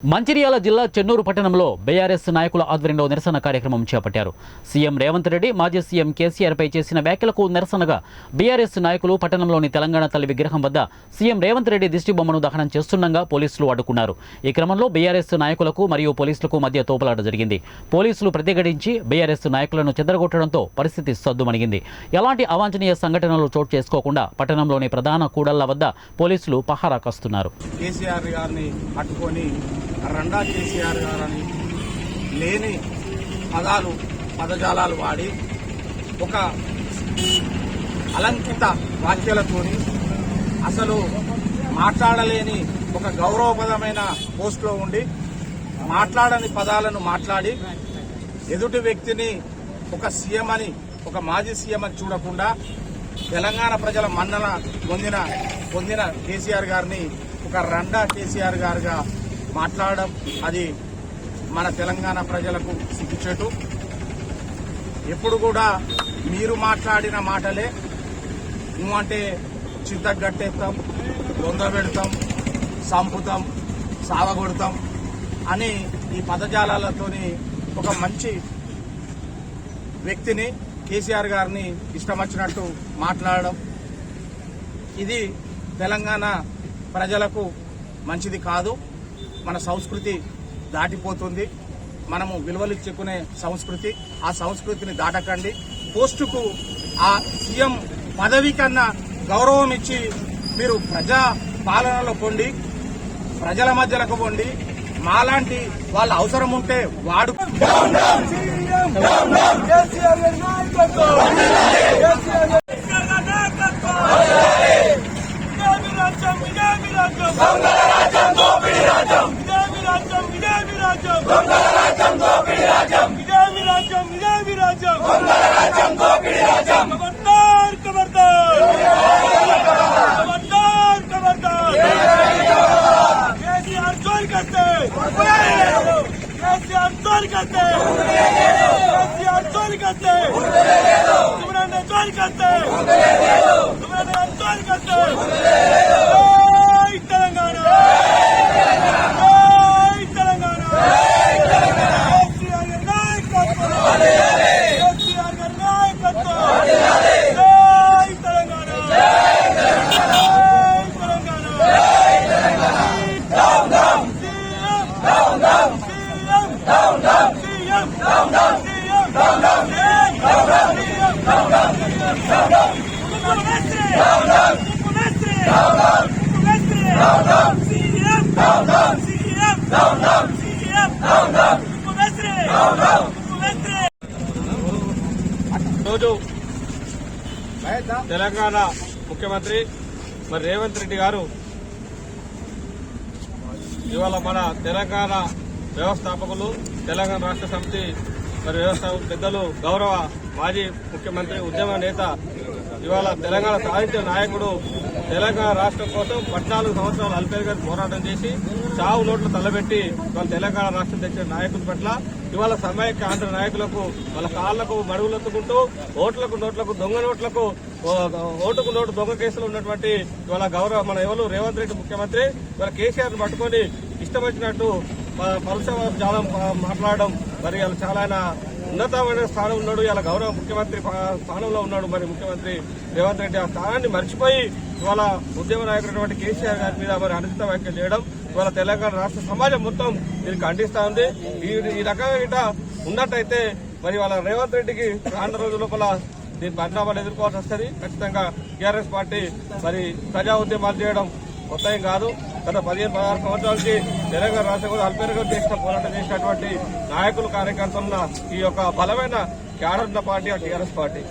మంచిర్యాల జిల్లా చెన్నూరు పట్టణంలో బీఆర్ఎస్ నాయకుల ఆధ్వర్యంలో నిరసన కార్యక్రమం చేపట్టారు. సీఎం రేవంత్ రెడ్డి, మాజీ సీఎం కేసీఆర్పై చేసిన వ్యాఖ్యలకు నిరసనగా బీఆర్ఎస్ నాయకులు పట్టణంలోని తెలంగాణ తల్లి విగ్రహం వద్ద సీఎం రేవంత్ రెడ్డి దిష్టిబొమ్మను దహనం చేస్తుండగా పోలీసులు అడ్డుకున్నారు. ఈ క్రమంలో బీఆర్ఎస్ నాయకులకు మరియు పోలీసులకు మధ్య తోపులాట జరిగింది. పోలీసులు ప్రతిఘటించి బీఆర్ఎస్ నాయకులను చెదరగొట్టడంతో పరిస్థితి సద్దుమణిగింది. ఎలాంటి అవాంఛనీయ సంఘటనలు చోటు చేసుకోకుండా పట్టణంలోని ప్రధాన కూడళ్ల వద్ద పోలీసులు పహారా కాస్తున్నారు. కేసీఆర్ గారిని పట్టుకొని రండా కేసీఆర్ గారని లేని పదజాలాలు వాడి ఒక అలంకిత వాక్యాలతోని అసలు మాట్లాడలేని ఒక గౌరవప్రదమైన పోస్టులో ఉండి మాట్లాడని పదాలను మాట్లాడి ఎదుటి వ్యక్తిని ఒక సీఎం అని, ఒక మాజీ సీఎం అని చూడకుండా తెలంగాణ ప్రజల మన్నన పొందిన కేసీఆర్ గారిని ఒక రండా కేసీఆర్ గారుగా మాట్లాడడం అది మన తెలంగాణ ప్రజలకు సిగ్గుచేటు. ఎప్పుడు కూడా మీరు మాట్లాడిన మాటలే అంటే చిత్తగట్టేస్తాం, దొంగ పెడతాం, సంపుతాం, సావగొడతాం అని ఈ పదజాలాలతోని ఒక మంచి వ్యక్తిని కేసీఆర్ గారిని ఇష్టం వచ్చినట్టు మాట్లాడడం ఇది తెలంగాణ ప్రజలకు మంచిది కాదు. మన సంస్కృతి దాటిపోతుంది. మనము విలువలు చెక్కునే సంస్కృతి, ఆ సంస్కృతిని దాటకండి. పోస్టుకు ఆ సీఎం పదవి కన్నా గౌరవం ఇచ్చి మీరు ప్రజా పాలనలో పొండి, ప్రజల మధ్యలకు పొండి, మాలాంటి వాళ్ళ అవసరం ఉంటే వాడు రోజు తెలంగాణ ముఖ్యమంత్రి మరి రేవంత్ రెడ్డి గారు ఇవాళ మన తెలంగాణ వ్యవస్థాపకులు, తెలంగాణ రాష్ట్ర సమితి మరి వ్యవస్థాపక పెద్దలు, గౌరవ మాజీ ముఖ్యమంత్రి, ఉద్యమ నేత, ఇవాళ తెలంగాణ సాహిత్య నాయకుడు, తెలంగాణ రాష్ట్రం కోసం 14 సంవత్సరాలు అల్పేరుగా పోరాటం చేసి చావు నోట్లు తలబెట్టి వాళ్ళ తెలంగాణ రాష్ట్రం తెచ్చిన నాయకుల పట్ల ఇవాళ సమైక్య ఆంధ్ర నాయకులకు వాళ్ళ కాళ్లకు మడుగులెత్తుకుంటూ ఓట్లకు నోట్లకు దొంగ నోట్లకు ఓటుకు నోటు దొంగ కేసులు ఉన్నటువంటి ఇవాళ గౌరవ మన ఎవరు రేవంత్ రెడ్డి ముఖ్యమంత్రి ఇవాళ కేసీఆర్ పట్టుకొని ఇష్టం వచ్చినట్టు పరుష జాలం మాట్లాడడం, మరి ఇలా చాలా ఆయన ఉన్నతమైన స్థానం ఉన్నాడు, ఇలా గౌరవ ముఖ్యమంత్రి స్థానంలో ఉన్నాడు. మరి ముఖ్యమంత్రి రేవంత్ రెడ్డి ఆ స్థానాన్ని మర్చిపోయి ఇవాళ ఉద్యమ నాయకుడు కేసీఆర్ గారి మీద మరి అనుచిత వ్యాఖ్యలు చేయడం ఇవాళ తెలంగాణ రాష్ట్ర సమాజం మొత్తం దీనికి ఖండిస్తా ఉంది. ఈ రకంగా గిట్ట ఉన్నట్టయితే మరి వాళ్ళ రేవంత్ రెడ్డికి రానున్న రోజుల లోపల దీని పరిణామాలు ఎదుర్కోవాల్సి వస్తుంది. ఖచ్చితంగా టీఆర్ఎస్ పార్టీ మరి ప్రజా ఉద్యమాలు చేయడం కొత్త ఏం కాదు. గత 15-16 సంవత్సరాలకి తెలంగాణ రాష్ట్రం అల్పేరుగా చేసిన పోరాటం చేసినటువంటి నాయకులు, కార్యకర్తలున్న ఈ యొక్క బలమైన క్యాడర్ ఉన్న పార్టీ టీఆర్ఎస్ పార్టీ.